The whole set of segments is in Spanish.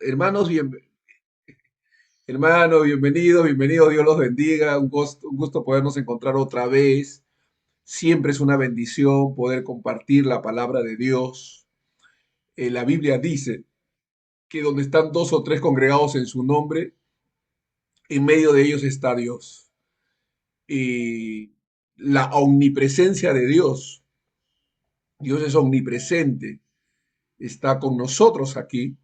Hermanos, hermanos, bienvenidos, bienvenidos, Dios los bendiga. Un gusto podernos encontrar otra vez. Siempre es una bendición poder compartir la palabra de Dios. La Biblia dice que donde están dos o tres congregados en su nombre, en medio de ellos está Dios. Y la omnipresencia de Dios, Dios es omnipresente, está con nosotros aquí,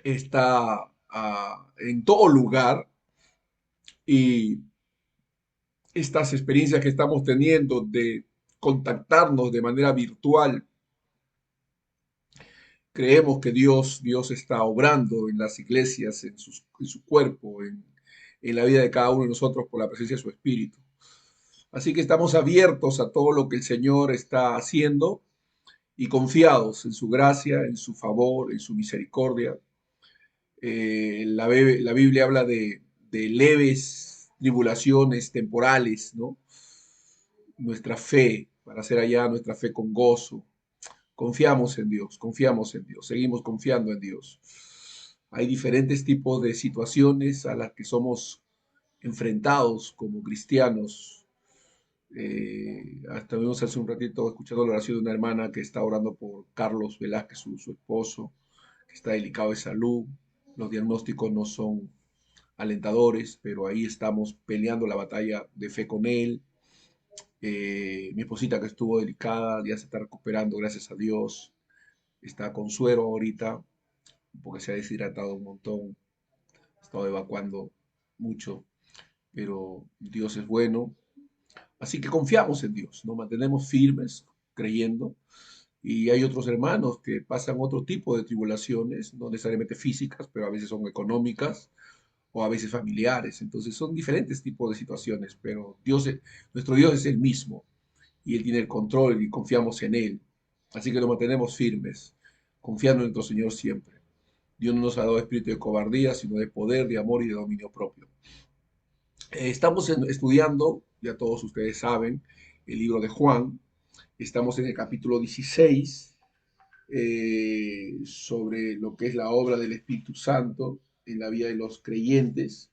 está en todo lugar y estas experiencias que estamos teniendo de contactarnos de manera virtual, creemos que Dios está obrando en las iglesias, en su cuerpo, en la vida de cada uno de nosotros por la presencia de su Espíritu. Así que estamos abiertos a todo lo que el Señor está haciendo y confiados en su gracia, en su favor, en su misericordia. La Biblia habla de leves tribulaciones temporales, ¿no? Nuestra fe, para hacer allá nuestra fe con gozo. Confiamos en Dios, seguimos confiando en Dios. Hay diferentes tipos de situaciones a las que somos enfrentados como cristianos. Hasta vimos hace un ratito escuchando la oración de una hermana que está orando por Carlos Velázquez, su esposo, que está delicado de salud. Los diagnósticos no son alentadores, pero ahí estamos peleando la batalla de fe con él. Mi esposita que estuvo delicada ya se está recuperando, gracias a Dios. Está con suero ahorita porque se ha deshidratado un montón. Ha estado evacuando mucho, pero Dios es bueno. Así que confiamos en Dios, nos mantenemos firmes creyendo. Y hay otros hermanos que pasan otro tipo de tribulaciones, no necesariamente físicas, pero a veces son económicas o a veces familiares. Entonces son diferentes tipos de situaciones, pero nuestro Dios es el mismo y Él tiene el control y confiamos en Él. Así que nos mantenemos firmes, confiando en nuestro Señor siempre. Dios no nos ha dado espíritu de cobardía, sino de poder, de amor y de dominio propio. Estudiando, ya todos ustedes saben, el libro de Juan. Estamos en el capítulo 16 sobre lo que es la obra del Espíritu Santo en la vida de los creyentes.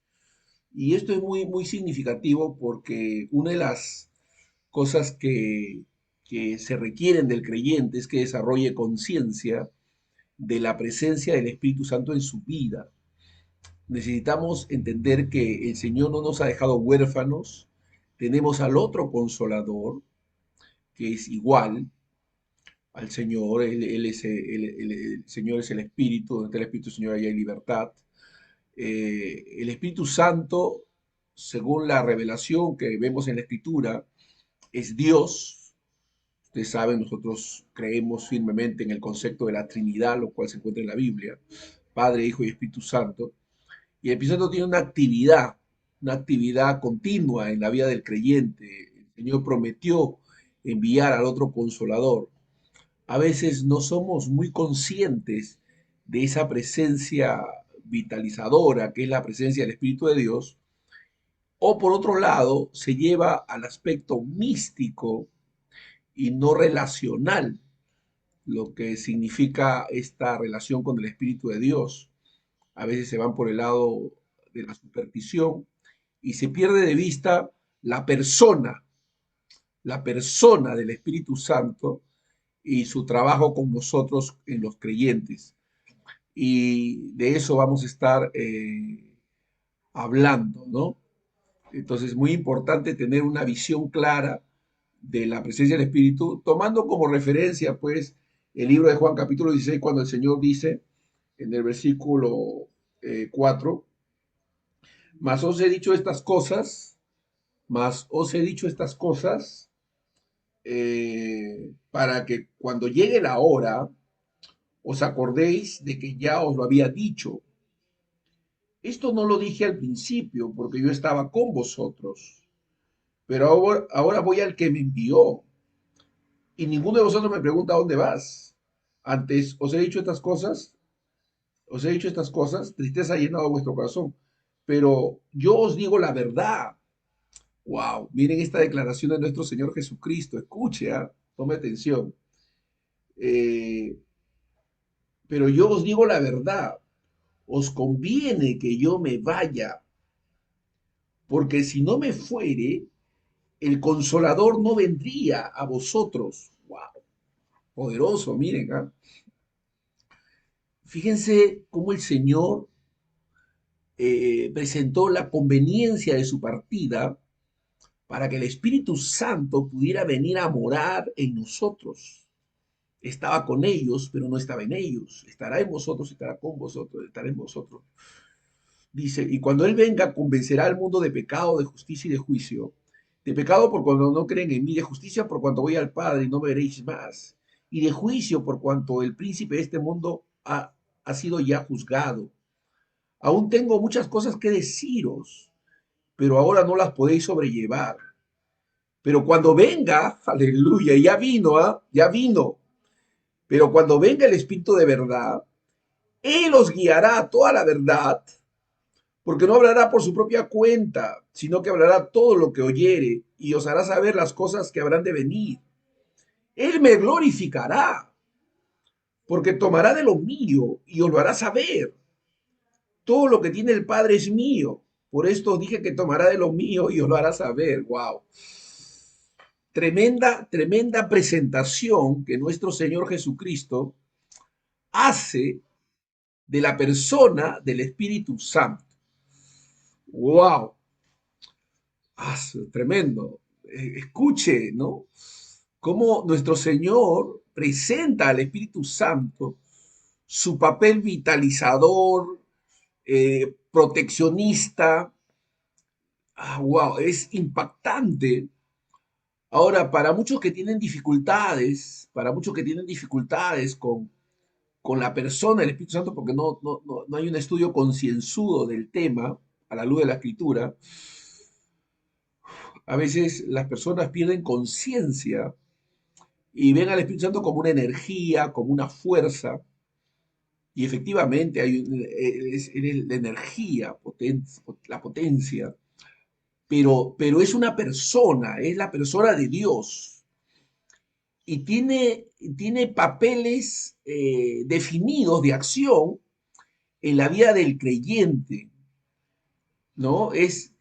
Y esto es muy significativo porque una de las cosas que se requieren del creyente es que desarrolle conciencia de la presencia del Espíritu Santo en su vida. Necesitamos entender que el Señor no nos ha dejado huérfanos, tenemos al otro consolador, que es igual al Señor, el Señor es el Espíritu, donde está el Espíritu del Señor allá hay libertad. El Espíritu Santo, según la revelación que vemos en la Escritura, es Dios. Ustedes saben, nosotros creemos firmemente en el concepto de la Trinidad, lo cual se encuentra en la Biblia, Padre, Hijo y Espíritu Santo. Y el Espíritu Santo tiene una actividad continua en la vida del creyente. El Señor prometió enviar al otro consolador. A veces no somos muy conscientes de esa presencia vitalizadora que es la presencia del Espíritu de Dios, o por otro lado se lleva al aspecto místico y no relacional, lo que significa esta relación con el Espíritu de Dios. A veces se van por el lado de la superstición y se pierde de vista la persona, la persona del Espíritu Santo y su trabajo con nosotros en los creyentes. Y de eso vamos a estar hablando, ¿no? Entonces es muy importante tener una visión clara de la presencia del Espíritu, tomando como referencia, pues, el libro de Juan capítulo 16, cuando el Señor dice en el versículo 4, mas os he dicho estas cosas, mas os he dicho estas cosas para que cuando llegue la hora os acordéis de que ya os lo había dicho. Esto no lo dije al principio porque yo estaba con vosotros, pero ahora voy al que me envió y ninguno de vosotros me pregunta dónde vas. Antes os he dicho estas cosas, tristeza ha llenado vuestro corazón, pero yo os digo la verdad. Wow, miren esta declaración de nuestro Señor Jesucristo, escuche, tome atención. Eh, Pero yo os digo la verdad, os conviene que yo me vaya, porque si no me fuere, el consolador no vendría a vosotros. Wow, poderoso, miren, ¿ah? Fíjense cómo el Señor presentó la conveniencia de su partida para que el Espíritu Santo pudiera venir a morar en nosotros. Estaba con ellos, pero no estaba en ellos. Estará en vosotros, estará con vosotros, estará en vosotros. Dice, y cuando Él venga, convencerá al mundo de pecado, de justicia y de juicio. De pecado por cuanto no creen en mí, de justicia por cuanto voy al Padre y no me veréis más. Y de juicio por cuanto el príncipe de este mundo ha sido ya juzgado. Aún tengo muchas cosas que deciros, pero ahora no las podéis sobrellevar. Pero cuando venga, aleluya, ya vino, ¿ah? Ya vino. Pero cuando venga el Espíritu de verdad, Él os guiará a toda la verdad, porque no hablará por su propia cuenta, sino que hablará todo lo que oyere y os hará saber las cosas que habrán de venir. Él me glorificará, porque tomará de lo mío y os lo hará saber. Todo lo que tiene el Padre es mío. Por esto os dije que tomará de lo mío y os lo hará saber. Wow. Tremenda, tremenda presentación que nuestro Señor Jesucristo hace de la persona del Espíritu Santo. ¡Wow! Ah, tremendo. Escuche, ¿no? Cómo nuestro Señor presenta al Espíritu Santo su papel vitalizador, proteccionista. Ah, wow, es impactante. Ahora, para muchos que tienen dificultades, para muchos que tienen dificultades con la persona del Espíritu Santo, porque no hay un estudio concienzudo del tema a la luz de la escritura, a veces las personas pierden conciencia y ven al Espíritu Santo como una energía, como una fuerza, y efectivamente es la energía, la potencia, pero es una persona, es la persona de Dios, y tiene papeles definidos de acción en la vida del creyente, ¿no? Es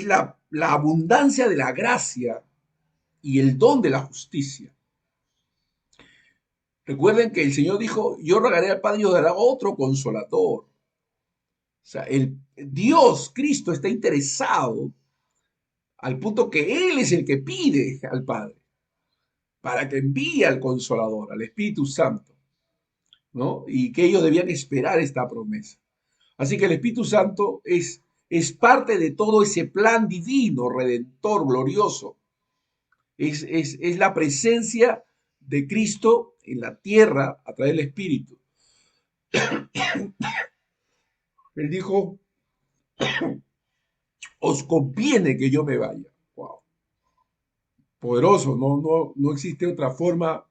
la abundancia de la gracia y el don de la justicia. Recuerden que el Señor dijo, yo rogaré al Padre y os dará otro consolador. O sea, el Dios, Cristo, está interesado al punto que Él es el que pide al Padre para que envíe al consolador, al Espíritu Santo, ¿no? Y que ellos debían esperar esta promesa. Así que el Espíritu Santo es parte de todo ese plan divino, redentor, glorioso. Es la presencia de Cristo en la tierra a través del Espíritu. Él dijo, os conviene que yo me vaya. Wow. Poderoso, no existe otra forma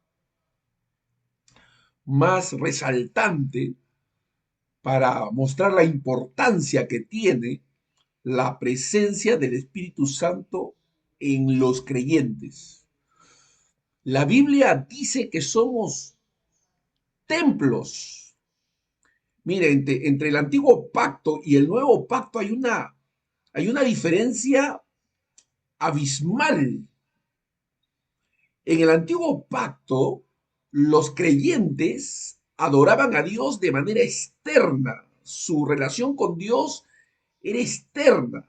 más resaltante para mostrar la importancia que tiene la presencia del Espíritu Santo en los creyentes. La Biblia dice que somos templos. Mire, entre el antiguo pacto y el nuevo pacto hay una diferencia abismal. En el antiguo pacto, los creyentes adoraban a Dios de manera externa. Su relación con Dios era externa.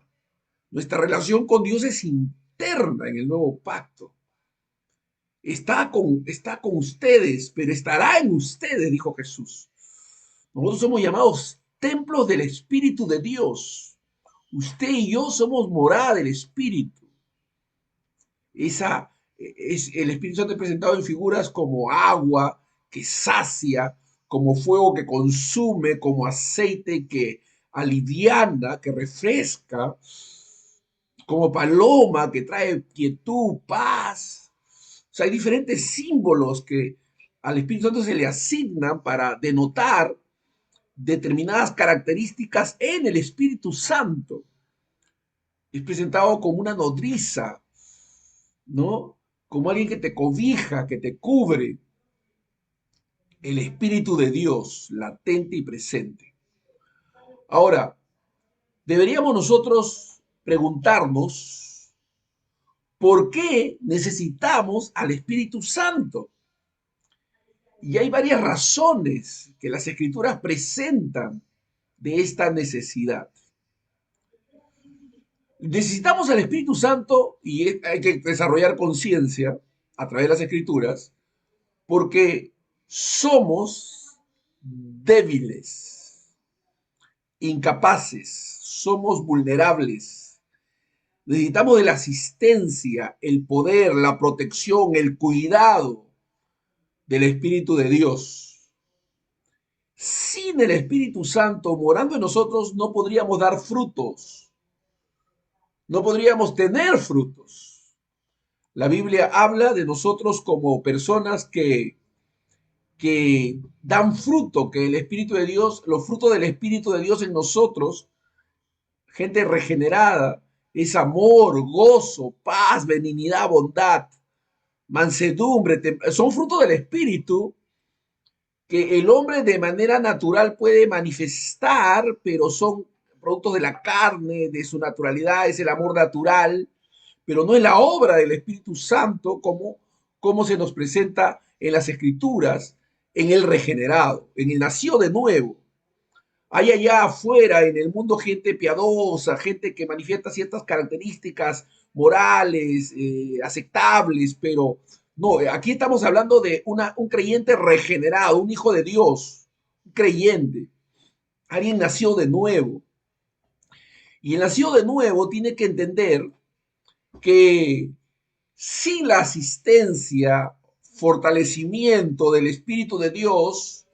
Nuestra relación con Dios es interna en el nuevo pacto. Está con ustedes, pero estará en ustedes, dijo Jesús. Nosotros somos llamados templos del Espíritu de Dios. Usted y yo somos morada del Espíritu. El Espíritu Santo es presentado en figuras como agua que sacia, como fuego que consume, como aceite que aliviana, que refresca, como paloma que trae quietud, paz. O sea, hay diferentes símbolos que al Espíritu Santo se le asignan para denotar determinadas características en el Espíritu Santo. Es presentado como una nodriza, ¿no? Como alguien que te cobija, que te cubre. el Espíritu de Dios, latente y presente. Ahora, deberíamos nosotros preguntarnos por qué necesitamos al Espíritu Santo. Y hay varias razones que las Escrituras presentan de esta necesidad. Necesitamos al Espíritu Santo y hay que desarrollar conciencia a través de las Escrituras porque somos débiles, incapaces, somos vulnerables. Necesitamos de la asistencia, el poder, la protección, el cuidado del Espíritu de Dios. Sin el Espíritu Santo morando en nosotros no podríamos dar frutos, no podríamos tener frutos. La Biblia habla de nosotros como personas que dan fruto, que el Espíritu de Dios, los frutos del Espíritu de Dios en nosotros, gente regenerada, es amor, gozo, paz, benignidad, bondad, mansedumbre, son frutos del Espíritu que el hombre de manera natural puede manifestar, pero son productos de la carne, de su naturalidad, es el amor natural, pero no es la obra del Espíritu Santo como se nos presenta en las Escrituras, en el regenerado, en el nacido de nuevo. Hay allá afuera en el mundo gente piadosa, gente que manifiesta ciertas características morales, aceptables, pero no, aquí estamos hablando de un creyente regenerado, un hijo de Dios, un creyente, alguien nació de nuevo. Y el nacido de nuevo tiene que entender que sin la asistencia, fortalecimiento del Espíritu de Dios,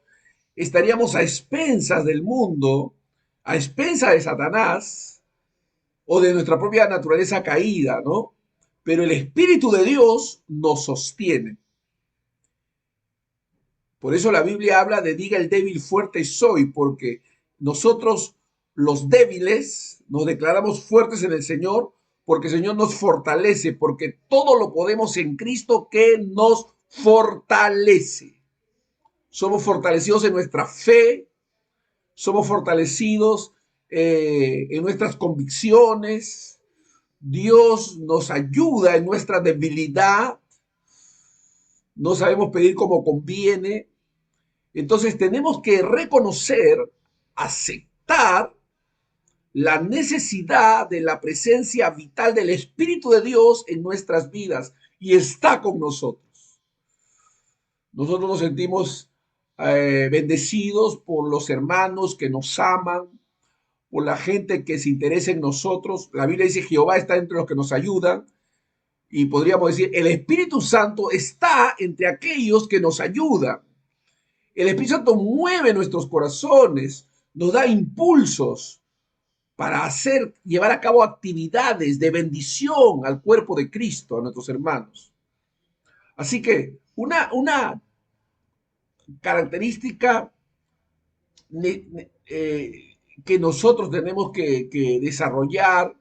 estaríamos a expensas del mundo, a expensas de Satanás o de nuestra propia naturaleza caída, ¿no? Pero el Espíritu de Dios nos sostiene. Por eso la Biblia habla de diga el débil fuerte soy, porque nosotros los débiles nos declaramos fuertes en el Señor, porque el Señor nos fortalece, porque todo lo podemos en Cristo que nos fortalece. Somos fortalecidos en nuestra fe, somos fortalecidos en nuestras convicciones. Dios nos ayuda en nuestra debilidad. No sabemos pedir como conviene. Entonces tenemos que reconocer, aceptar la necesidad de la presencia vital del Espíritu de Dios en nuestras vidas y está con nosotros. Nosotros nos sentimos bendecidos por los hermanos que nos aman, por la gente que se interesa en nosotros. La Biblia dice Jehová está entre los que nos ayudan y podríamos decir el Espíritu Santo está entre aquellos que nos ayudan. El Espíritu Santo mueve nuestros corazones, nos da impulsos para llevar a cabo actividades de bendición al cuerpo de Cristo, a nuestros hermanos. Así que una característica que nosotros tenemos que desarrollar,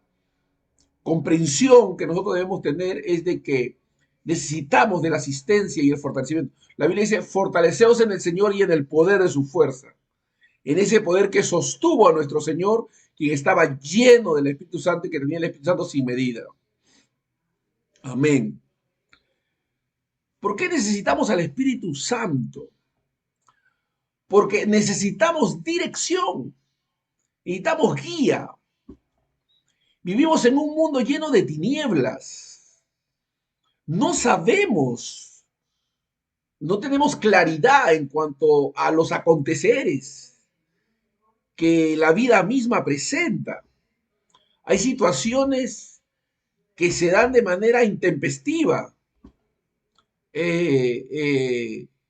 comprensión que nosotros debemos tener es de que necesitamos de la asistencia y el fortalecimiento. La Biblia dice, fortaleceos en el Señor y en el poder de su fuerza. En ese poder que sostuvo a nuestro Señor, quien estaba lleno del Espíritu Santo y que tenía el Espíritu Santo sin medida. Amén. ¿Por qué necesitamos al Espíritu Santo? Porque necesitamos dirección, necesitamos guía. Vivimos en un mundo lleno de tinieblas. No sabemos, no tenemos claridad en cuanto a los aconteceres que la vida misma presenta. Hay situaciones que se dan de manera intempestiva,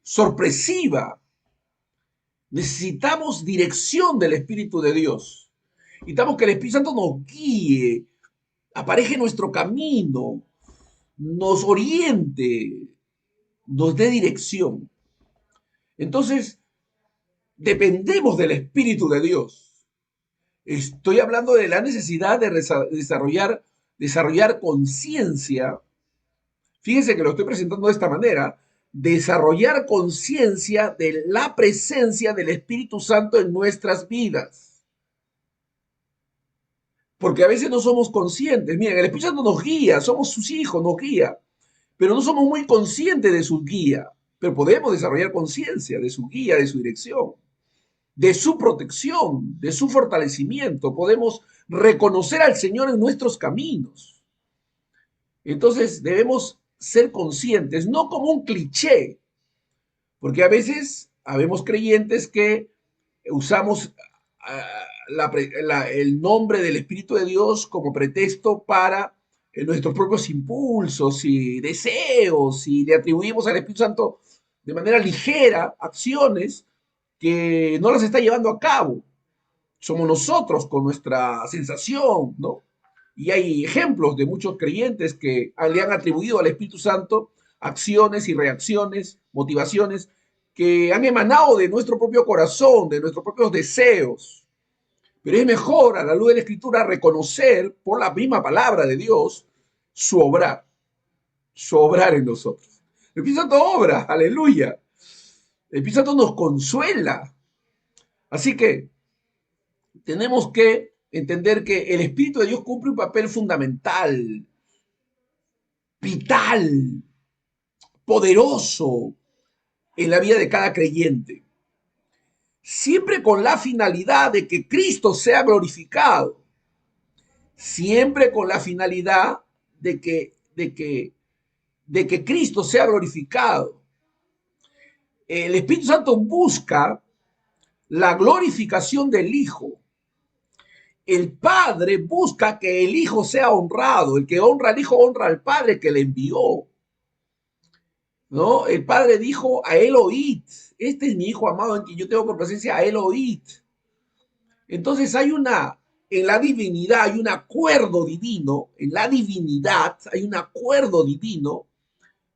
sorpresiva. Necesitamos dirección del Espíritu de Dios. Necesitamos que el Espíritu Santo nos guíe, apareje nuestro camino, nos oriente, nos dé dirección. Entonces, dependemos del Espíritu de Dios. Estoy hablando de la necesidad de desarrollar conciencia. Fíjense que lo estoy presentando de esta manera. desarrollar conciencia de la presencia del Espíritu Santo en nuestras vidas. Porque a veces no somos conscientes. Miren, el Espíritu Santo nos guía, somos sus hijos, nos guía, pero no somos muy conscientes de su guía. Pero podemos desarrollar conciencia de su guía, de su dirección, de su protección, de su fortalecimiento. Podemos reconocer al Señor en nuestros caminos. Entonces debemos ser conscientes, no como un cliché, porque a veces habemos creyentes que usamos el nombre del Espíritu de Dios como pretexto para nuestros propios impulsos y deseos, y le atribuimos al Espíritu Santo de manera ligera acciones que no las está llevando a cabo. Somos nosotros con nuestra sensación, ¿no? Y hay ejemplos de muchos creyentes que le han atribuido al Espíritu Santo acciones y reacciones, motivaciones que han emanado de nuestro propio corazón, de nuestros propios deseos. Pero es mejor, a la luz de la Escritura, reconocer por la misma palabra de Dios su obrar en nosotros. El Espíritu Santo obra, aleluya. El Espíritu Santo nos consuela. Así que tenemos que entender que el Espíritu de Dios cumple un papel fundamental, vital, poderoso en la vida de cada creyente, siempre con la finalidad de que Cristo sea glorificado, siempre con la finalidad de que Cristo sea glorificado. El Espíritu Santo busca la glorificación del Hijo. El Padre busca que el Hijo sea honrado. El que honra al Hijo honra al Padre que le envió. ¿No? El Padre dijo: a él oíd. Este es mi Hijo amado en quien yo tengo complacencia, a él oíd. Entonces en la divinidad hay un acuerdo divino, en la divinidad hay un acuerdo divino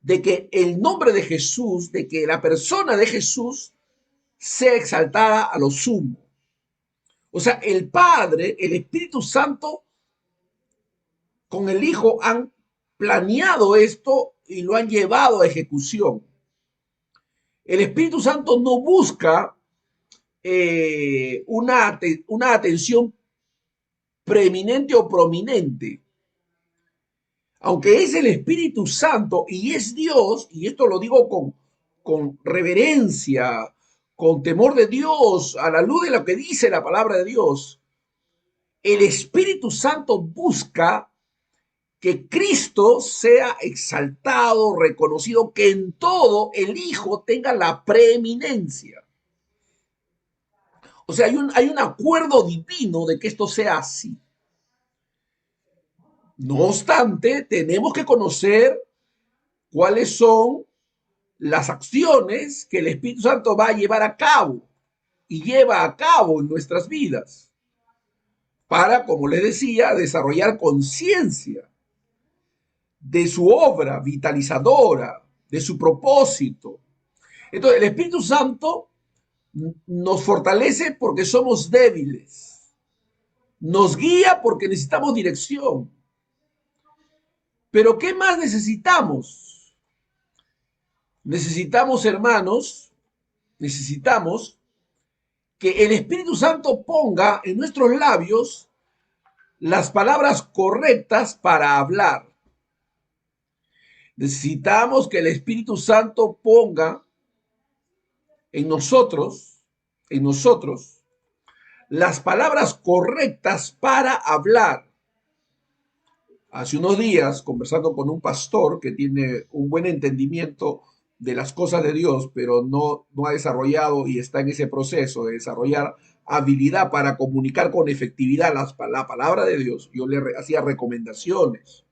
de que el nombre de Jesús, de que la persona de Jesús sea exaltada a lo sumo. O sea, el Padre, el Espíritu Santo con el Hijo han planeado esto y lo han llevado a ejecución. El Espíritu Santo no busca una atención preeminente o prominente. Aunque es el Espíritu Santo y es Dios, y esto lo digo con reverencia, con temor de Dios, a la luz de lo que dice la palabra de Dios, el Espíritu Santo busca que Cristo sea exaltado, reconocido, que en todo el Hijo tenga la preeminencia. O sea, hay un acuerdo divino de que esto sea así. No obstante, tenemos que conocer cuáles son las acciones que el Espíritu Santo va a llevar a cabo y lleva a cabo en nuestras vidas para, como les decía, desarrollar conciencia de su obra vitalizadora, de su propósito. Entonces, el Espíritu Santo nos fortalece porque somos débiles, nos guía porque necesitamos dirección. Pero ¿qué más necesitamos? Necesitamos, hermanos, necesitamos que el Espíritu Santo ponga en nuestros labios las palabras correctas para hablar. Necesitamos que el Espíritu Santo ponga en nosotros, las palabras correctas para hablar. Hace unos días, conversando con un pastor que tiene un buen entendimiento de las cosas de Dios, pero no ha desarrollado y está en ese proceso de desarrollar habilidad para comunicar con efectividad la palabra de Dios, yo le hacía recomendaciones.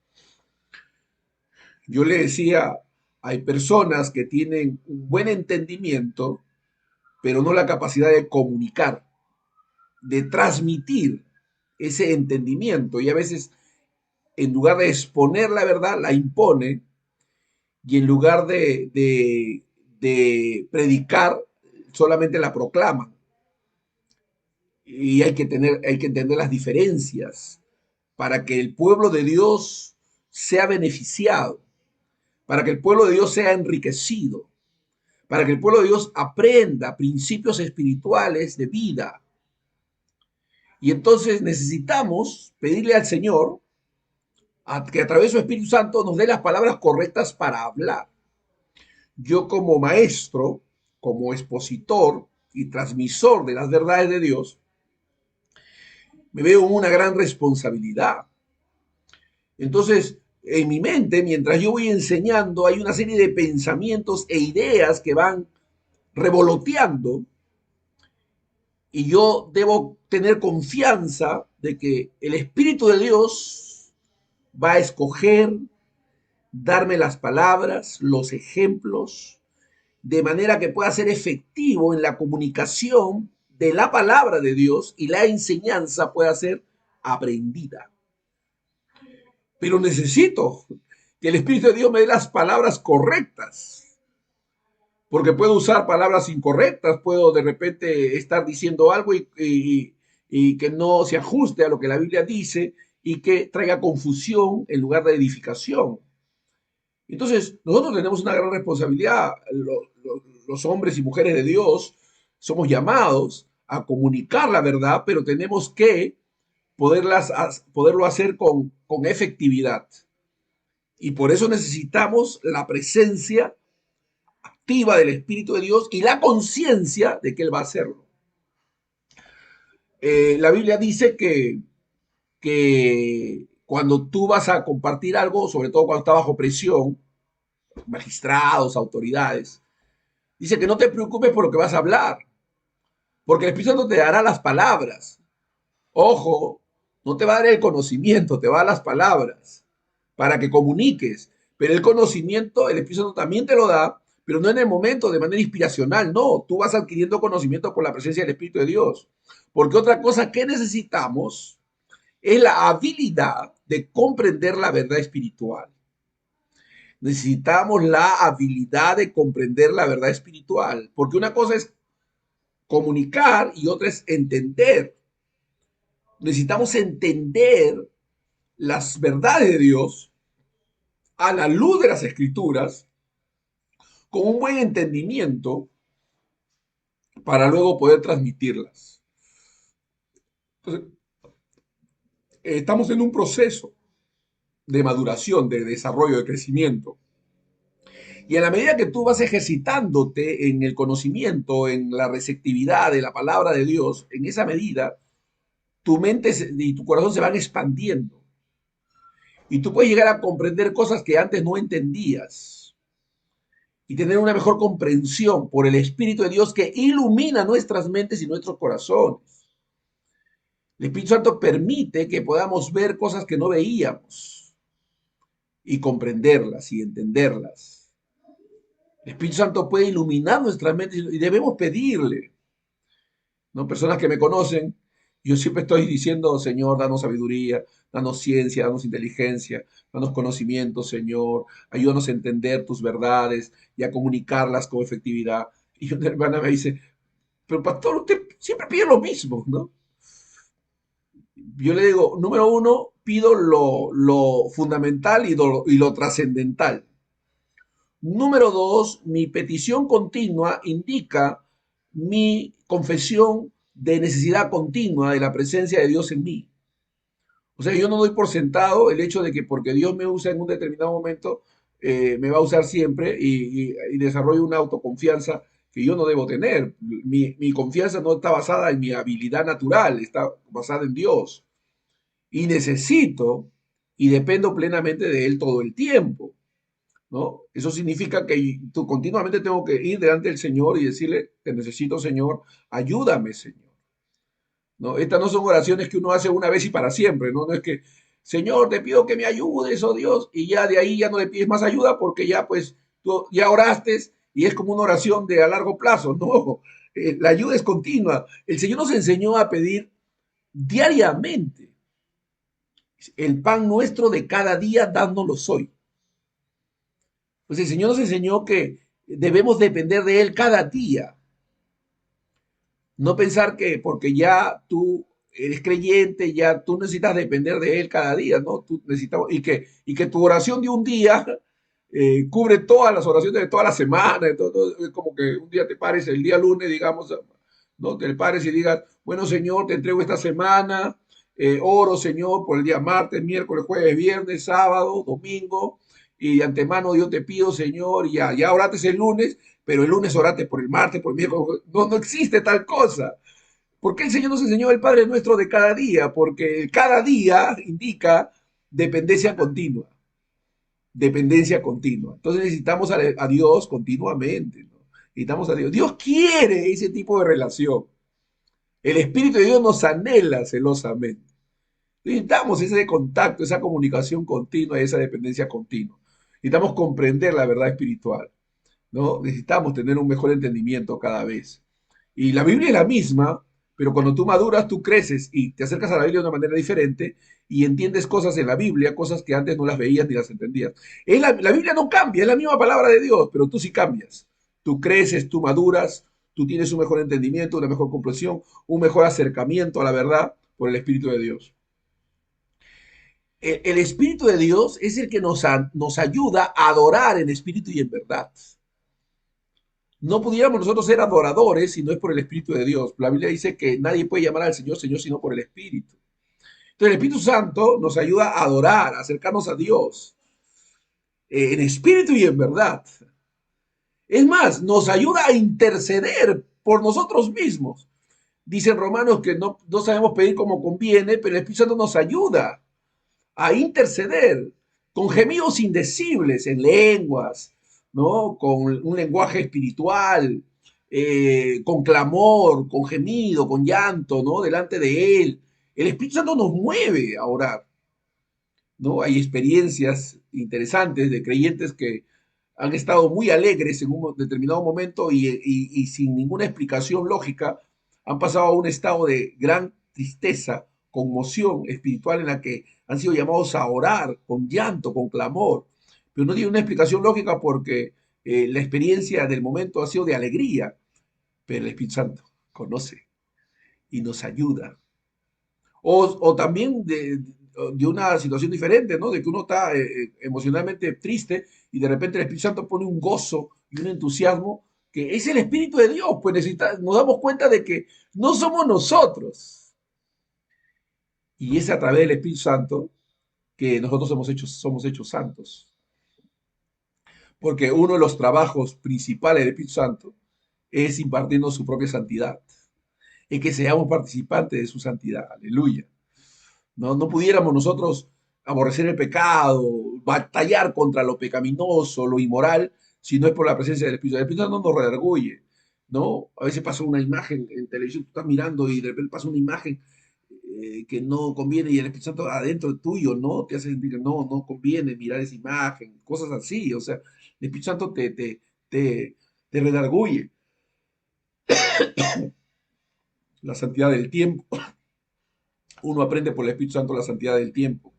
Yo le decía, hay personas que tienen un buen entendimiento, pero no la capacidad de comunicar, de transmitir ese entendimiento. Y a veces, en lugar de exponer la verdad, la impone, y en lugar de predicar, solamente la proclaman. Y hay que entender las diferencias para que el pueblo de Dios sea beneficiado, para que el pueblo de Dios sea enriquecido. para que el pueblo de Dios aprenda principios espirituales de vida. Y entonces necesitamos pedirle al Señor que a través de su Espíritu Santo nos dé las palabras correctas para hablar. Yo como maestro, como expositor y transmisor de las verdades de Dios, me veo en una gran responsabilidad. Entonces, en mi mente, mientras yo voy enseñando, hay una serie de pensamientos e ideas que van revoloteando y yo debo tener confianza de que el Espíritu de Dios va a escoger, darme las palabras, los ejemplos, de manera que pueda ser efectivo en la comunicación de la palabra de Dios y la enseñanza pueda ser aprendida. Pero necesito que el Espíritu de Dios me dé las palabras correctas, porque puedo usar palabras incorrectas, puedo de repente estar diciendo algo y que no se ajuste a lo que la Biblia dice y que traiga confusión en lugar de edificación. Entonces, nosotros tenemos una gran responsabilidad. Los hombres y mujeres de Dios somos llamados a comunicar la verdad, pero tenemos que poderlo hacer con efectividad. Y por eso necesitamos la presencia activa del Espíritu de Dios y la conciencia de que Él va a hacerlo. La Biblia dice que cuando tú vas a compartir algo, sobre todo cuando está bajo presión, magistrados, autoridades, dice que no te preocupes por lo que vas a hablar, porque el Espíritu Santo te dará las palabras. Ojo, no te va a dar el conocimiento, te va a dar las palabras para que comuniques. Pero el conocimiento, el Espíritu Santo también te lo da, pero no en el momento de manera inspiracional, no. Tú vas adquiriendo conocimiento por la presencia del Espíritu de Dios. Porque otra cosa que necesitamos es la habilidad de comprender la verdad espiritual. Necesitamos la habilidad de comprender la verdad espiritual, porque una cosa es comunicar y otra es entender. Necesitamos entender las verdades de Dios a la luz de las escrituras con un buen entendimiento para luego poder transmitirlas. Entonces, estamos en un proceso de maduración, de desarrollo, de crecimiento. Y en la medida que tú vas ejercitándote en el conocimiento, en la receptividad de la palabra de Dios, en esa medida, tu mente y tu corazón se van expandiendo. Y tú puedes llegar a comprender cosas que antes no entendías. Y tener una mejor comprensión por el Espíritu de Dios que ilumina nuestras mentes y nuestros corazones. El Espíritu Santo permite que podamos ver cosas que no veíamos y comprenderlas y entenderlas. El Espíritu Santo puede iluminar nuestras mentes y debemos pedirle, ¿no? Personas que me conocen, yo siempre estoy diciendo, Señor, danos sabiduría, danos ciencia, danos inteligencia, danos conocimiento, Señor, ayúdanos a entender tus verdades y a comunicarlas con efectividad. Y una hermana me dice, pero pastor, usted siempre pide lo mismo, ¿no? Yo le digo, número uno, pido lo fundamental y lo trascendental. Número dos, mi petición continua indica mi confesión de necesidad continua de la presencia de Dios en mí. O sea, yo no doy por sentado el hecho de que porque Dios me usa en un determinado momento, me va a usar siempre y desarrollo una autoconfianza que yo no debo tener. Mi confianza no está basada en mi habilidad natural, está basada en Dios. Y necesito y dependo plenamente de Él todo el tiempo, ¿no? Eso significa que tú continuamente tengo que ir delante del Señor y decirle, te necesito, Señor, ayúdame, Señor. ¿No? Estas no son oraciones que uno hace una vez y para siempre, ¿no? No es que, Señor, te pido que me ayudes, oh Dios, y ya de ahí ya no le pides más ayuda porque ya pues tú ya oraste y es como una oración de a largo plazo. No, la ayuda es continua. El Señor nos enseñó a pedir diariamente. El pan nuestro de cada día, dándonos hoy. Pues el Señor nos enseñó que debemos depender de Él cada día. No pensar que porque ya tú eres creyente, ya tú necesitas depender de Él cada día, ¿no? Tú necesitas, y que tu oración de un día cubre todas las oraciones de toda la semana. Entonces, es como que un día te pares el día lunes, digamos, ¿no? Te pares y digas, bueno, Señor, te entrego esta semana, oro, Señor, por el día martes, miércoles, jueves, viernes, sábado, domingo, y de antemano yo te pido, Señor, ya oraste el lunes, pero el lunes orate por el martes, por el miércoles. No, no existe tal cosa. ¿Por qué el Señor nos enseñó el Padre Nuestro de cada día? Porque cada día indica dependencia continua, dependencia continua. Entonces necesitamos a Dios continuamente, ¿no? Necesitamos a Dios. Dios quiere ese tipo de relación. El Espíritu de Dios nos anhela celosamente. Necesitamos ese contacto, esa comunicación continua y esa dependencia continua. Necesitamos comprender la verdad espiritual, ¿no? Necesitamos tener un mejor entendimiento cada vez. Y la Biblia es la misma, pero cuando tú maduras, tú creces y te acercas a la Biblia de una manera diferente y entiendes cosas en la Biblia, cosas que antes no las veías ni las entendías. La Biblia no cambia, es la misma palabra de Dios, pero tú sí cambias. Tú creces, tú maduras, tú tienes un mejor entendimiento, una mejor comprensión, un mejor acercamiento a la verdad por el Espíritu de Dios. El Espíritu de Dios es el que nos ayuda a adorar en espíritu y en verdad. No pudiéramos nosotros ser adoradores si no es por el Espíritu de Dios. La Biblia dice que nadie puede llamar al Señor Señor sino por el Espíritu. Entonces el Espíritu Santo nos ayuda a adorar, a acercarnos a Dios en espíritu y en verdad. Es más, nos ayuda a interceder por nosotros mismos. Dicen Romanos que no sabemos pedir como conviene, pero el Espíritu Santo nos ayuda a interceder con gemidos indecibles en lenguas, ¿no? Con un lenguaje espiritual, con clamor, con gemido, con llanto, ¿no? Delante de Él. El Espíritu Santo nos mueve a orar, ¿no? Hay experiencias interesantes de creyentes que han estado muy alegres en un determinado momento y sin ninguna explicación lógica han pasado a un estado de gran tristeza, conmoción espiritual en la que han sido llamados a orar con llanto, con clamor, pero no tiene una explicación lógica porque la experiencia del momento ha sido de alegría, pero el Espíritu Santo conoce y nos ayuda o también de una situación diferente, ¿no? De que uno está emocionalmente triste y de repente el Espíritu Santo pone un gozo y un entusiasmo que es el Espíritu de Dios, pues nos damos cuenta de que no somos nosotros. Y es a través del Espíritu Santo que nosotros somos hechos santos. Porque uno de los trabajos principales del Espíritu Santo es impartirnos su propia santidad. Es que seamos participantes de su santidad. Aleluya. No pudiéramos nosotros aborrecer el pecado, batallar contra lo pecaminoso, lo inmoral, si no es por la presencia del Espíritu. El Espíritu Santo nos redarguye, ¿no? A veces pasa una imagen en televisión, tú estás mirando y de repente pasa una imagen que no conviene y el Espíritu Santo adentro tuyo, ¿no? Te hace sentir que no conviene mirar esa imagen, cosas así, o sea, el Espíritu Santo te, te redarguye. La santidad del tiempo. Uno aprende por el Espíritu Santo la santidad del tiempo.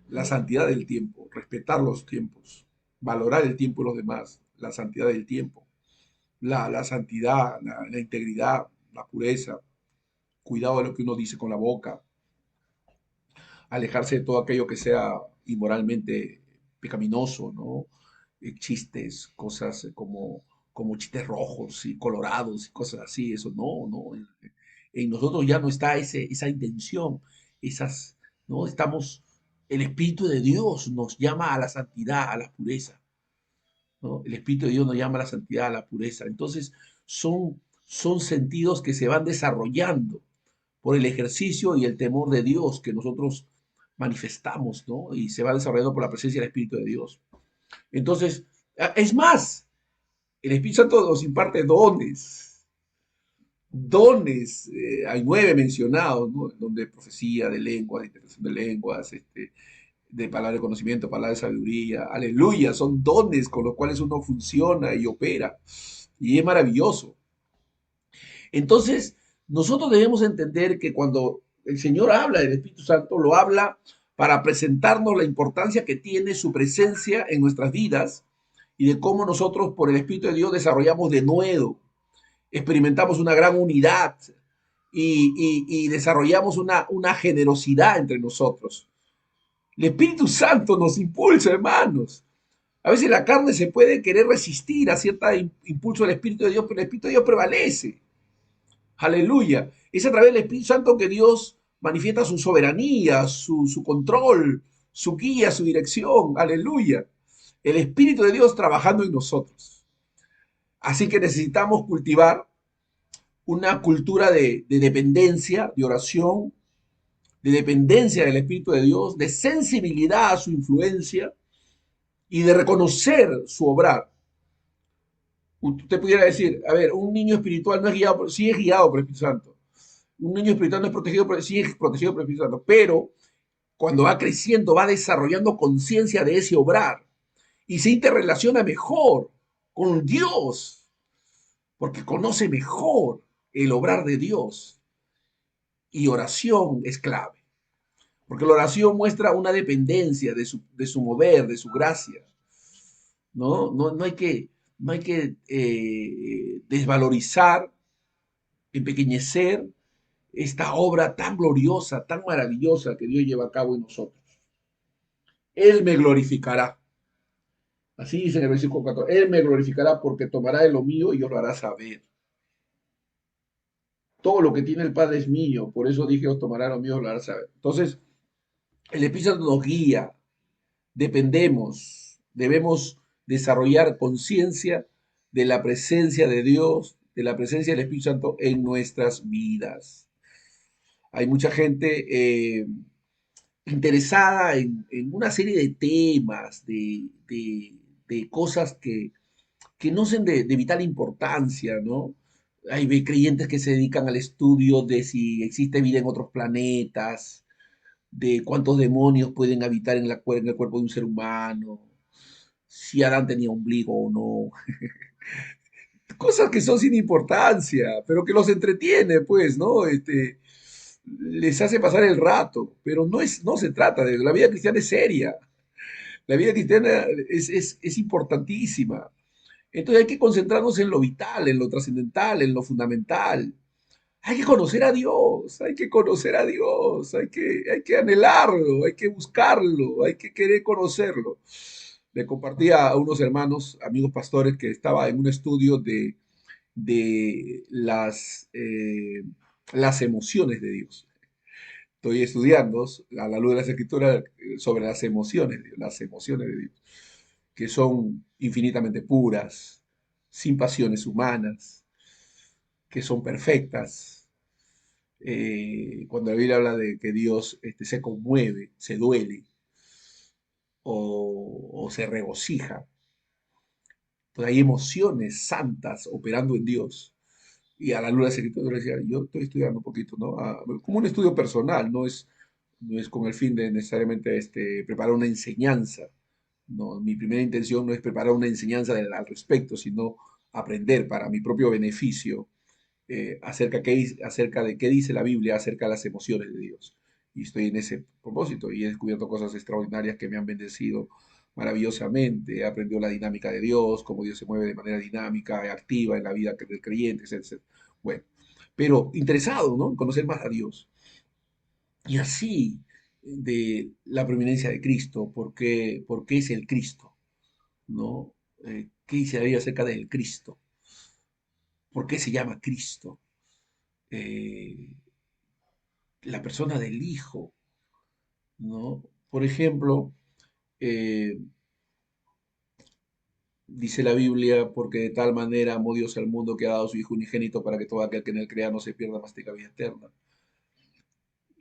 La santidad del tiempo, respetar los tiempos, valorar el tiempo de los demás, la santidad del tiempo, la santidad, la integridad, la pureza, cuidado de lo que uno dice con la boca, alejarse de todo aquello que sea inmoralmente pecaminoso, ¿no? Chistes, cosas como chistes rojos y colorados y cosas así, eso no. En nosotros ya no está esa intención, esas, ¿no? El Espíritu de Dios nos llama a la santidad, a la pureza, ¿no? El Espíritu de Dios nos llama a la santidad, a la pureza. Entonces, son sentidos que se van desarrollando por el ejercicio y el temor de Dios que nosotros manifestamos, ¿no? Y se va desarrollando por la presencia del Espíritu de Dios. Entonces, es más, el Espíritu Santo nos imparte dones, hay 9 mencionados, ¿no? Donde profecía de lenguas, de interpretación de lenguas, de palabra de conocimiento, palabra de sabiduría, aleluya, son dones con los cuales uno funciona y opera, y es maravilloso. Entonces, nosotros debemos entender que cuando el Señor habla del Espíritu Santo, lo habla para presentarnos la importancia que tiene su presencia en nuestras vidas y de cómo nosotros por el Espíritu de Dios desarrollamos de nuevo, experimentamos una gran unidad y desarrollamos una generosidad entre nosotros. El Espíritu Santo nos impulsa, hermanos. A veces la carne se puede querer resistir a cierto impulso del Espíritu de Dios, pero el Espíritu de Dios prevalece. Aleluya. Es a través del Espíritu Santo que Dios manifiesta su soberanía, su control, su guía, su dirección. Aleluya. El Espíritu de Dios trabajando en nosotros. Así que necesitamos cultivar una cultura de dependencia, de oración, de dependencia del Espíritu de Dios, de sensibilidad a su influencia y de reconocer su obrar. Usted pudiera decir, a ver, un niño espiritual no es guiado, sí es guiado por el Espíritu Santo. Un niño espiritual no es protegido, sí es protegido por el Espíritu Santo, pero cuando va creciendo, va desarrollando conciencia de ese obrar y se interrelaciona mejor con Dios, porque conoce mejor el obrar de Dios. Y oración es clave, porque la oración muestra una dependencia de su mover, de su gracia. No hay que, no hay que desvalorizar, empequeñecer esta obra tan gloriosa, tan maravillosa que Dios lleva a cabo en nosotros. Él me glorificará. Así dice en el versículo 4. Él me glorificará porque tomará de lo mío y os lo hará saber. Todo lo que tiene el Padre es mío. Por eso dije, os tomará lo mío y os lo hará saber. Entonces, el Espíritu Santo nos guía. Debemos desarrollar conciencia de la presencia de Dios, de la presencia del Espíritu Santo en nuestras vidas. Hay mucha gente interesada en una serie de temas, de cosas que no son de vital importancia, ¿no? Hay creyentes que se dedican al estudio de si existe vida en otros planetas, de cuántos demonios pueden habitar en el cuerpo de un ser humano, si Adán tenía ombligo o no. Cosas que son sin importancia, pero que los entretiene, pues, ¿no? Les hace pasar el rato, pero no se trata de la vida cristiana es seria, la vida cristiana es importantísima. Entonces hay que concentrarnos en lo vital, en lo trascendental, en lo fundamental. Hay que conocer a Dios, hay que conocer a Dios, hay que anhelarlo, hay que buscarlo, hay que querer conocerlo. Le compartía a unos hermanos, amigos pastores, que estaba en un estudio de las emociones de Dios. Estoy estudiando a la luz de las escrituras sobre las emociones de Dios, que son infinitamente puras, sin pasiones humanas, que son perfectas. Cuando la Biblia habla de que Dios se conmueve, se duele o se regocija, pues hay emociones santas operando en Dios. Y a la luz de las escrituras decía, yo estoy estudiando un poquito, ¿no? Como un estudio personal, no es con el fin de necesariamente preparar una enseñanza. No, mi primera intención no es preparar una enseñanza al respecto, sino aprender para mi propio beneficio acerca de qué dice la Biblia acerca de las emociones de Dios. Y estoy en ese propósito y he descubierto cosas extraordinarias que me han bendecido maravillosamente. He aprendido la dinámica de Dios, cómo Dios se mueve de manera dinámica y activa en la vida del creyente, etc. Bueno, pero interesado, ¿no? En conocer más a Dios. Y así de la preeminencia de Cristo, porque es el Cristo, ¿no? ¿Qué dice la Biblia acerca del Cristo? ¿Por qué se llama Cristo? Eh, la persona del Hijo, ¿no? Por ejemplo, eh, dice la Biblia, porque de tal manera amó Dios al mundo que ha dado a su Hijo unigénito para que todo aquel que en él crea no se pierda, mas tenga vida eterna.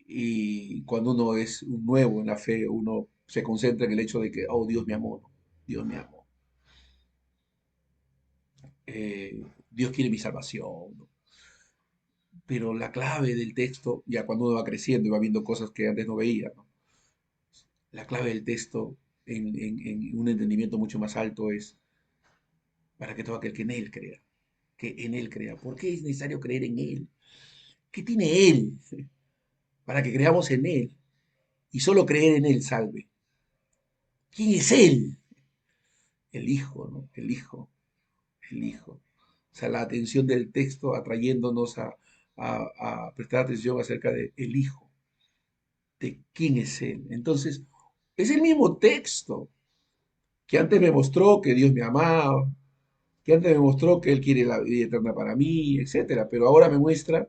Y cuando uno es un nuevo en la fe, uno se concentra en el hecho de que, oh, Dios me amó, ¿no? Dios me amó. Dios quiere mi salvación, ¿no? Pero la clave del texto, ya cuando uno va creciendo y va viendo cosas que antes no veía, ¿no? La clave del texto en un entendimiento mucho más alto es para que todo aquel que en Él crea, que en Él crea. ¿Por qué es necesario creer en Él? ¿Qué tiene Él para que creamos en Él y solo creer en Él salve? ¿Quién es Él? El Hijo, ¿no? El Hijo, el Hijo. O sea, la atención del texto atrayéndonos a prestar atención acerca de el Hijo, de quién es Él. Entonces, es el mismo texto, que antes me mostró que Dios me amaba, que antes me mostró que Él quiere la vida eterna para mí, etcétera, pero ahora me muestra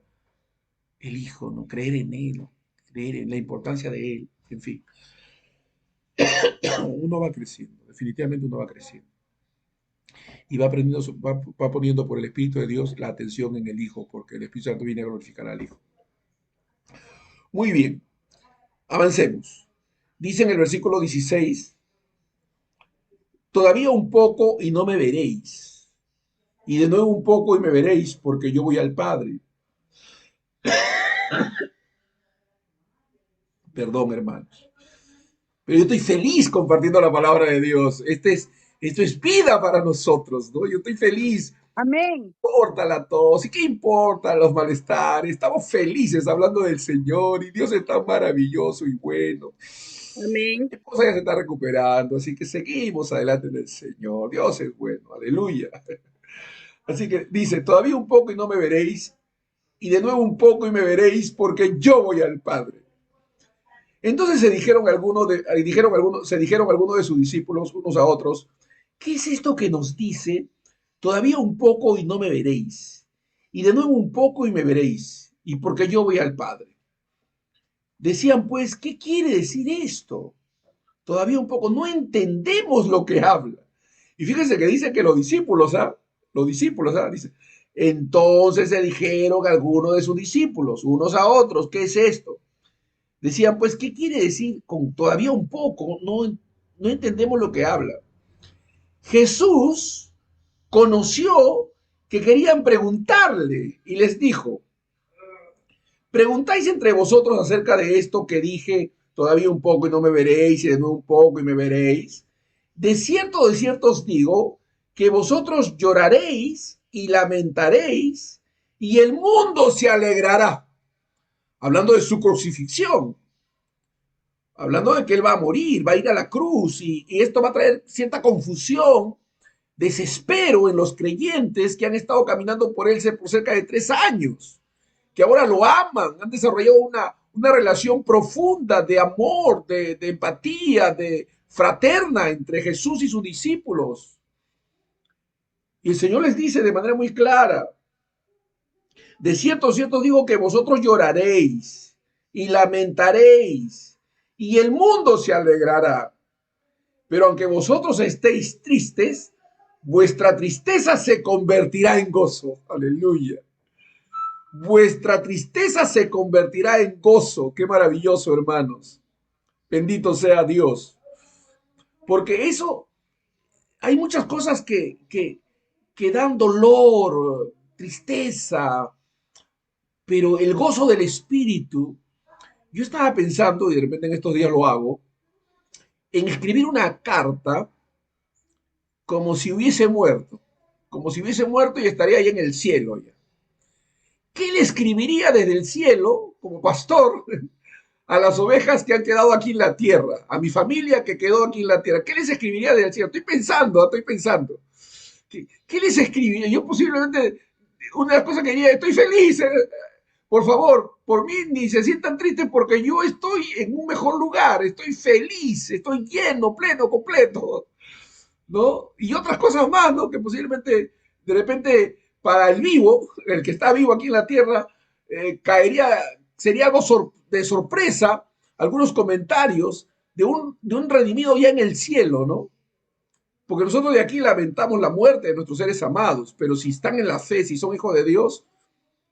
el Hijo, ¿no? Creer en Él, creer en la importancia de Él, en fin. Uno va creciendo, definitivamente uno va creciendo. Y va aprendiendo, va poniendo por el Espíritu de Dios la atención en el Hijo, porque el Espíritu Santo viene a glorificar al Hijo. Muy bien, avancemos. Dice en el versículo 16, todavía un poco y no me veréis. Y de nuevo un poco y me veréis, porque yo voy al Padre. Perdón, hermanos. Pero yo estoy feliz compartiendo la palabra de Dios. Esto es vida para nosotros, ¿no? Yo estoy feliz. Amén. Importa la tos y qué importa los malestares. Estamos felices hablando del Señor y Dios es tan maravilloso y bueno. Amén. Mi esposa ya se está recuperando, así que seguimos adelante en el Señor. Dios es bueno, aleluya. Así que dice, todavía un poco y no me veréis, y de nuevo un poco y me veréis, porque yo voy al Padre. Entonces se dijeron algunos de sus discípulos unos a otros, ¿qué es esto que nos dice? Todavía un poco y no me veréis, y de nuevo un poco y me veréis, y porque yo voy al Padre. Decían pues, ¿qué quiere decir esto? Todavía un poco, no entendemos lo que habla. Y fíjense que dice que los discípulos, dice, entonces se dijeron algunos de sus discípulos, unos a otros, ¿qué es esto? Decían, pues, ¿qué quiere decir con todavía un poco? No entendemos lo que habla. Jesús conoció que querían preguntarle y les dijo, preguntáis entre vosotros acerca de esto que dije, todavía un poco y no me veréis, y de nuevo un poco y me veréis. De cierto os digo, que vosotros lloraréis y lamentaréis, y el mundo se alegrará. Hablando de su crucifixión, hablando de que él va a morir, va a ir a la cruz, y esto va a traer cierta confusión, desespero en los creyentes que han estado caminando por él por cerca de 3 años, que ahora lo aman, han desarrollado una relación profunda de amor, de empatía, de fraterna entre Jesús y sus discípulos. Y el Señor les dice de manera muy clara, de cierto digo que vosotros lloraréis y lamentaréis, y el mundo se alegrará. Pero aunque vosotros estéis tristes, vuestra tristeza se convertirá en gozo. Aleluya. Vuestra tristeza se convertirá en gozo. Qué maravilloso, hermanos. Bendito sea Dios. Porque eso, hay muchas cosas que dan dolor, tristeza, pero el gozo del Espíritu, yo estaba pensando, y de repente en estos días lo hago, en escribir una carta como si hubiese muerto y estaría ahí en el cielo ya. ¿Qué le escribiría desde el cielo como pastor a las ovejas que han quedado aquí en la tierra, a mi familia que quedó aquí en la tierra? ¿Qué les escribiría desde el cielo? Estoy pensando. ¿Qué les escribiría? Yo posiblemente, una de las cosas que diría, estoy feliz, por favor, por mí ni se sientan tristes porque yo estoy en un mejor lugar, estoy feliz, estoy lleno, pleno, completo, ¿no? Y otras cosas más, ¿no? Que posiblemente, de repente, para el vivo, el que está vivo aquí en la tierra, caería, sería algo de sorpresa, algunos comentarios de un redimido ya en el cielo, ¿no? Porque nosotros de aquí lamentamos la muerte de nuestros seres amados, pero si están en la fe, si son hijos de Dios,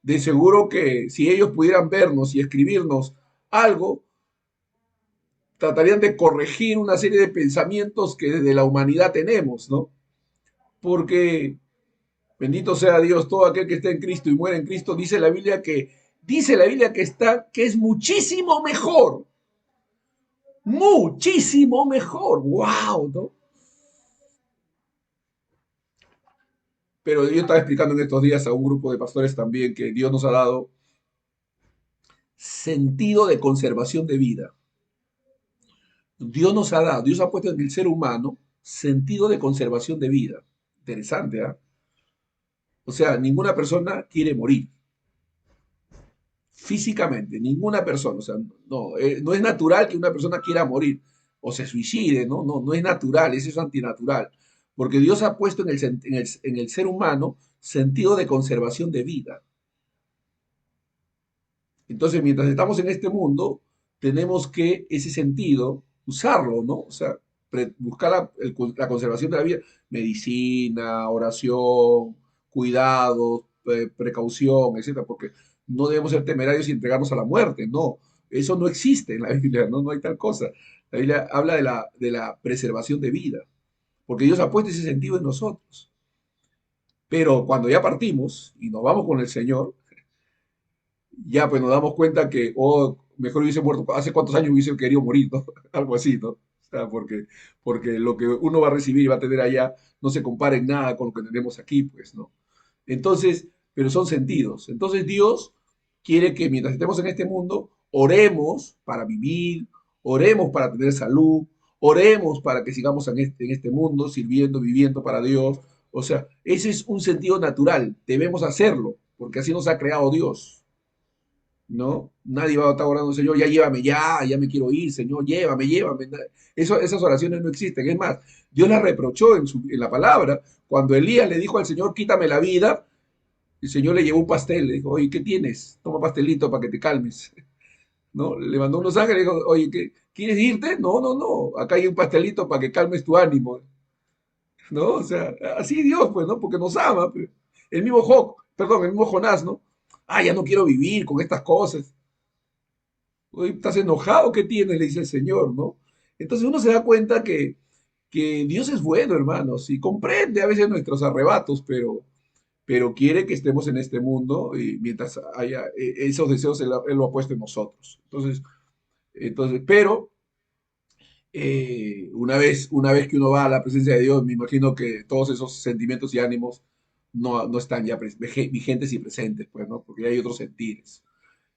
de seguro que si ellos pudieran vernos y escribirnos algo, tratarían de corregir una serie de pensamientos que desde la humanidad tenemos, ¿no? Porque bendito sea Dios, todo aquel que está en Cristo y muere en Cristo, dice la Biblia que está, que es muchísimo mejor, wow, ¿no? Pero yo estaba explicando en estos días a un grupo de pastores también que Dios nos ha dado sentido de conservación de vida. Dios ha puesto en el ser humano sentido de conservación de vida. Interesante, ¿ah? O sea, ninguna persona quiere morir físicamente, ninguna persona. O sea, no es natural que una persona quiera morir. o se suicide, ¿no? No, no es natural, eso es antinatural, porque Dios ha puesto en el ser humano sentido de conservación de vida. Entonces, mientras estamos en este mundo, tenemos que ese sentido usarlo, ¿no? O sea, buscar la conservación de la vida, medicina, oración, cuidados, precaución, etcétera, porque no debemos ser temerarios y entregarnos a la muerte, no. Eso no existe en la Biblia, no, no hay tal cosa. La Biblia habla de la preservación de vida, porque Dios ha puesto ese sentido en nosotros. Pero cuando ya partimos y nos vamos con el Señor, ya pues nos damos cuenta que, oh, mejor hubiese muerto, hace cuántos años hubiese querido morir, ¿no? Algo así, ¿no? O sea, porque lo que uno va a recibir y va a tener allá no se compara en nada con lo que tenemos aquí, pues, ¿no? Entonces, pero son sentidos. Entonces Dios quiere que mientras estemos en este mundo, oremos para vivir, oremos para tener salud, oremos para que sigamos en este mundo, sirviendo, viviendo para Dios. O sea, ese es un sentido natural, debemos hacerlo, porque así nos ha creado Dios. ¿No? Nadie va a estar orando, Señor, ya llévame, ya me quiero ir, Señor, llévame, llévame. Eso, esas oraciones no existen. Es más, Dios las reprochó en la palabra. Cuando Elías le dijo al Señor, quítame la vida, el Señor le llevó un pastel, le dijo, oye, ¿qué tienes? Toma pastelito para que te calmes. ¿No? Le mandó unos ángeles, le dijo, oye, ¿quieres irte? No, no, no, acá hay un pastelito para que calmes tu ánimo. ¿No? O sea, así Dios, pues, ¿no? Porque nos ama. Pues. El mismo perdón, el mismo Jonás, ¿no? Ah, ya no quiero vivir con estas cosas. Oye, ¿estás enojado? ¿Qué tienes? Le dice el Señor, ¿no? Entonces uno se da cuenta que Dios es bueno, hermanos, y comprende a veces nuestros arrebatos, pero quiere que estemos en este mundo y mientras haya esos deseos, Él lo ha puesto en nosotros. Pero una vez que uno va a la presencia de Dios, me imagino que todos esos sentimientos y ánimos no están ya vigentes y presentes, pues, ¿no? Porque hay otros sentires.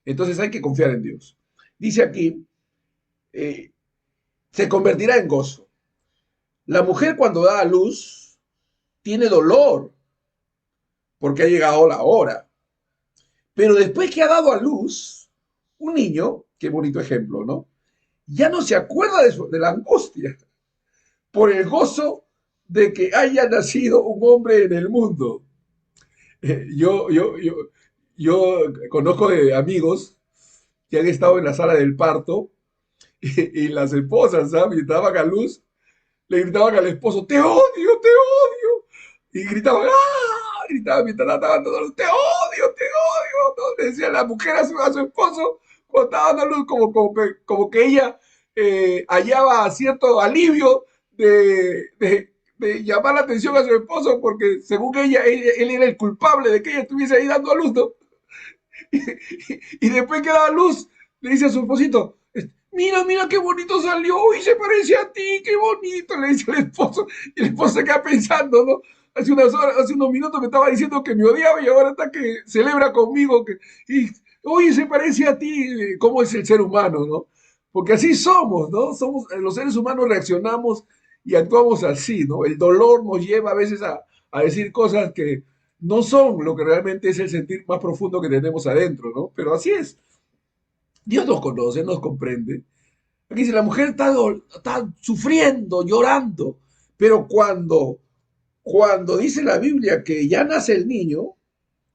Entonces hay que confiar en Dios. Dice aquí, eh, se convertirá en gozo. La mujer cuando da a luz tiene dolor porque ha llegado la hora. Pero después que ha dado a luz, un niño, qué bonito ejemplo, ¿no? Ya no se acuerda de la angustia por el gozo de que haya nacido un hombre en el mundo. Eh, yo, yo, yo, yo conozco de amigos que han estado en la sala del parto y las esposas, ¿sabes? Mientras daban a luz, le gritaban al esposo, te odio, te odio. Y gritaban, ¡ah! Gritaban mientras estaban dando luz, te odio, te odio. ¿No? Le decía la mujer a su esposo cuando estaba dando luz, como que ella hallaba cierto alivio de llamar la atención a su esposo, porque según ella, él era el culpable de que ella estuviese ahí dando a luz, ¿no? Y después que daba luz, le dice a su esposito, mira, mira qué bonito salió, y se parece a ti, qué bonito, le dice el esposo, y el esposo se queda pensando, ¿no? Hace unas horas, hace unos minutos me estaba diciendo que me odiaba y ahora está que celebra conmigo, y oye, se parece a ti, cómo es el ser humano, ¿no? Porque así somos, ¿no? Somos, los seres humanos reaccionamos y actuamos así, ¿no? El dolor nos lleva a veces a decir cosas que no son lo que realmente es el sentir más profundo que tenemos adentro, ¿no? Pero así es. Dios nos conoce, nos comprende. Aquí dice, la mujer está sufriendo, llorando, pero cuando dice la Biblia que ya nace el niño,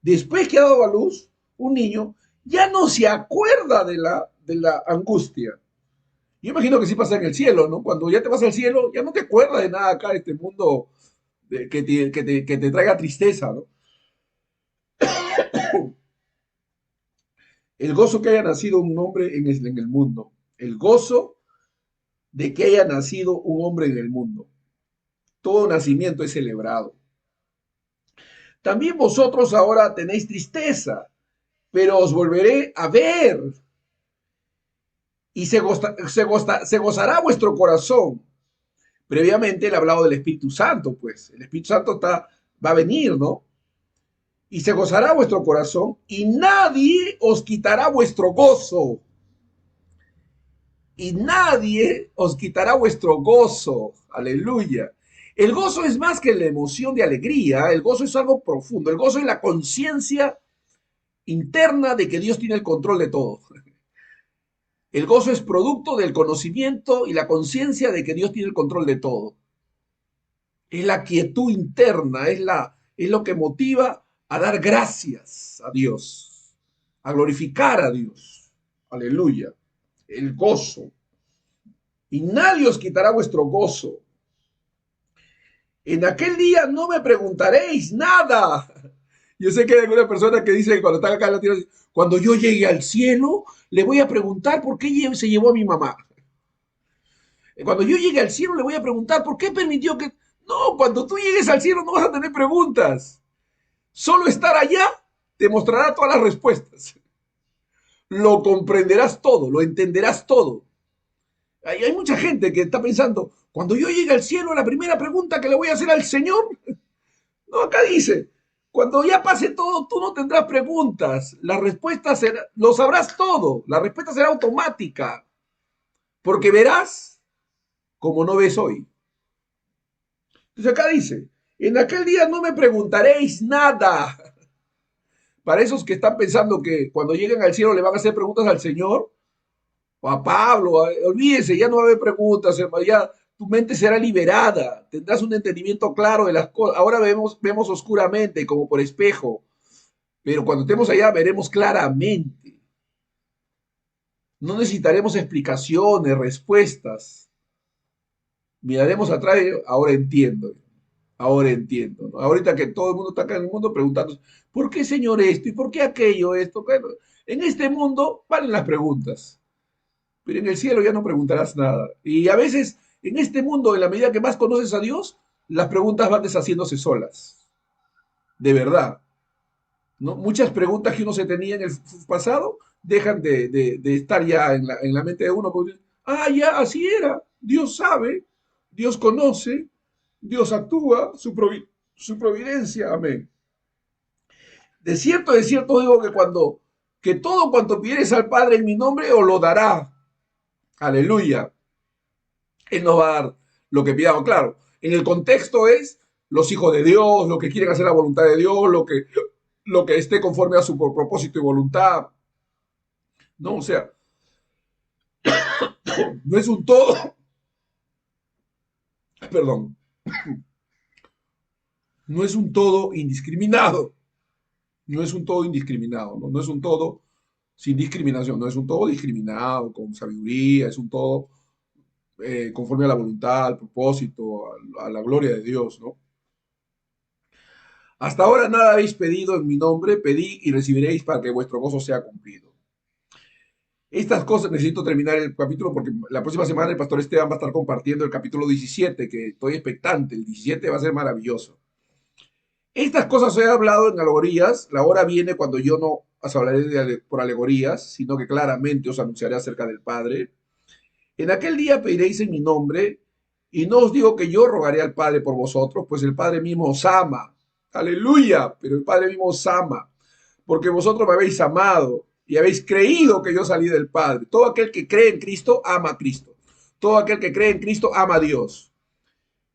después que ha dado a luz un niño, ya no se acuerda de la angustia. Yo imagino que sí pasa en el cielo, ¿no? Cuando ya te vas al cielo, ya no te acuerdas de nada acá en este mundo que te traiga tristeza, ¿no? El gozo que haya nacido un hombre en el mundo. El gozo de que haya nacido un hombre en el mundo. Todo nacimiento es celebrado. También vosotros ahora tenéis tristeza, pero os volveré a ver y se gozará vuestro corazón. Previamente él ha hablado del Espíritu Santo, pues el Espíritu Santo va a venir, ¿no? Y se gozará vuestro corazón y nadie os quitará vuestro gozo. Y nadie os quitará vuestro gozo. Aleluya. El gozo es más que la emoción de alegría, el gozo es algo profundo, el gozo es la conciencia interna de que Dios tiene el control de todo. El gozo es producto del conocimiento y la conciencia de que Dios tiene el control de todo. Es la quietud interna, es lo que motiva a dar gracias a Dios, a glorificar a Dios. Aleluya. El gozo. Y nadie os quitará vuestro gozo. En aquel día no me preguntaréis nada. Yo sé que hay alguna persona que dice que cuando están acá en la tierra, cuando yo llegue al cielo, le voy a preguntar por qué se llevó a mi mamá. Cuando yo llegue al cielo, le voy a preguntar por qué permitió que... No, cuando tú llegues al cielo no vas a tener preguntas. Solo estar allá te mostrará todas las respuestas. Lo comprenderás todo, lo entenderás todo. Hay mucha gente que está pensando, cuando yo llegue al cielo, la primera pregunta que le voy a hacer al Señor, no, acá dice, cuando ya pase todo, tú no tendrás preguntas, la respuesta será, lo sabrás todo, la respuesta será automática, porque verás como no ves hoy. Entonces acá dice, en aquel día no me preguntaréis nada. Para esos que están pensando que cuando lleguen al cielo le van a hacer preguntas al Señor, o a Pablo, olvídense, ya no va a haber preguntas, hermano, ya tu mente será liberada, tendrás un entendimiento claro de las cosas. Ahora vemos oscuramente, como por espejo, pero cuando estemos allá veremos claramente. No necesitaremos explicaciones, respuestas. Miraremos atrás y ahora entiendo. Ahora entiendo. ¿No? Ahorita que todo el mundo está acá en el mundo preguntando, ¿por qué Señor esto? ¿Y por qué aquello esto? Bueno, en este mundo valen las preguntas, pero en el cielo ya no preguntarás nada. Y a veces, en este mundo, en la medida que más conoces a Dios, las preguntas van deshaciéndose solas. De verdad. ¿No? Muchas preguntas que uno se tenía en el pasado dejan de estar ya en la mente de uno. Porque, ah, ya, así era. Dios sabe, Dios conoce, Dios actúa, su providencia. Amén. De cierto digo que que todo cuanto pidieres al Padre en mi nombre, os lo dará. Aleluya. Él nos va a dar lo que pidamos. Claro, en el contexto es los hijos de Dios, los que quieren hacer la voluntad de Dios, lo que esté conforme a su propósito y voluntad. No, o sea, no es un todo, perdón, no es un todo indiscriminado, no es un todo indiscriminado, no es un todo sin discriminación, no es un todo discriminado, con sabiduría, es un todo conforme a la voluntad, al propósito, a la gloria de Dios, ¿no? Hasta ahora nada habéis pedido en mi nombre, pedid y recibiréis para que vuestro gozo sea cumplido. Estas cosas, necesito terminar el capítulo porque la próxima semana el pastor Esteban va a estar compartiendo el capítulo 17, que estoy expectante, el 17 va a ser maravilloso. Estas cosas he hablado en alegorías, la hora viene cuando yo no os hablaré por alegorías, sino que claramente os anunciaré acerca del Padre. En aquel día pediréis en mi nombre, y no os digo que yo rogaré al Padre por vosotros, pues el Padre mismo os ama. Aleluya, pero el Padre mismo os ama, porque vosotros me habéis amado y habéis creído que yo salí del Padre. Todo aquel que cree en Cristo ama a Cristo. Todo aquel que cree en Cristo ama a Dios.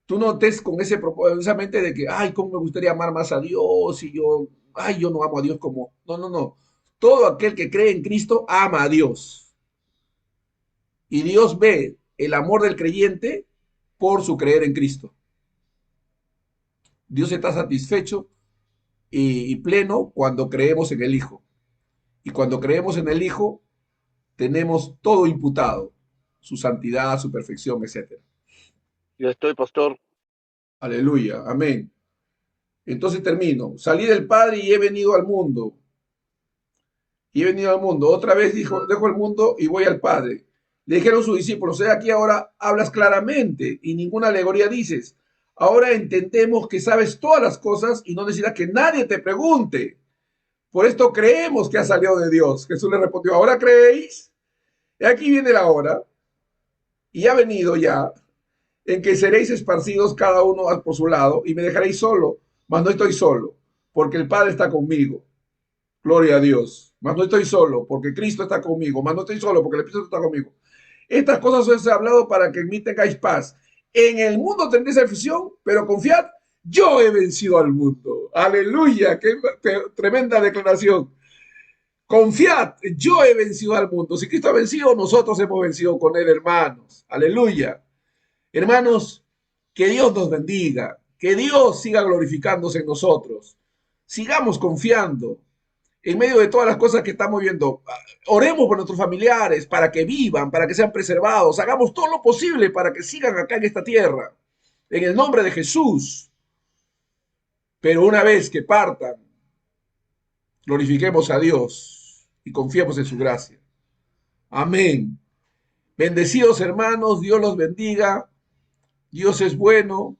Tú no estés con esa mente de que, ay, cómo me gustaría amar más a Dios y yo, ay, yo no amo a Dios como... No, no, no. Todo aquel que cree en Cristo ama a Dios. Y Dios ve el amor del creyente por su creer en Cristo. Dios está satisfecho y pleno cuando creemos en el Hijo. Y cuando creemos en el Hijo, tenemos todo imputado, su santidad, su perfección, etcétera. Yo estoy, pastor. Aleluya, amén. Entonces termino. Salí del Padre y he venido al mundo. Y he venido al mundo. Otra vez dijo, dejo el mundo y voy al Padre. Le dijeron sus discípulos, aquí ahora hablas claramente y ninguna alegoría dices. Ahora entendemos que sabes todas las cosas y no necesitas que nadie te pregunte. Por esto creemos que ha salido de Dios. Jesús le respondió, ¿ahora creéis? Y aquí viene la hora, y ha venido ya, en que seréis esparcidos cada uno por su lado, y me dejaréis solo, mas no estoy solo, porque el Padre está conmigo. Gloria a Dios. Mas no estoy solo, porque Cristo está conmigo. Mas no estoy solo, porque el Espíritu está conmigo. Estas cosas os he hablado para que en mí tengáis paz. En el mundo tendréis aflicción, pero confiad, yo he vencido al mundo. Aleluya, qué tremenda declaración. Confiad, yo he vencido al mundo. Si Cristo ha vencido, nosotros hemos vencido con él, hermanos. Aleluya. Hermanos, que Dios nos bendiga, que Dios siga glorificándose en nosotros. Sigamos confiando en medio de todas las cosas que estamos viendo. Oremos por nuestros familiares para que vivan, para que sean preservados. Hagamos todo lo posible para que sigan acá en esta tierra. En el nombre de Jesús. Pero una vez que partan, glorifiquemos a Dios y confiemos en su gracia. Amén. Bendecidos hermanos, Dios los bendiga. Dios es bueno.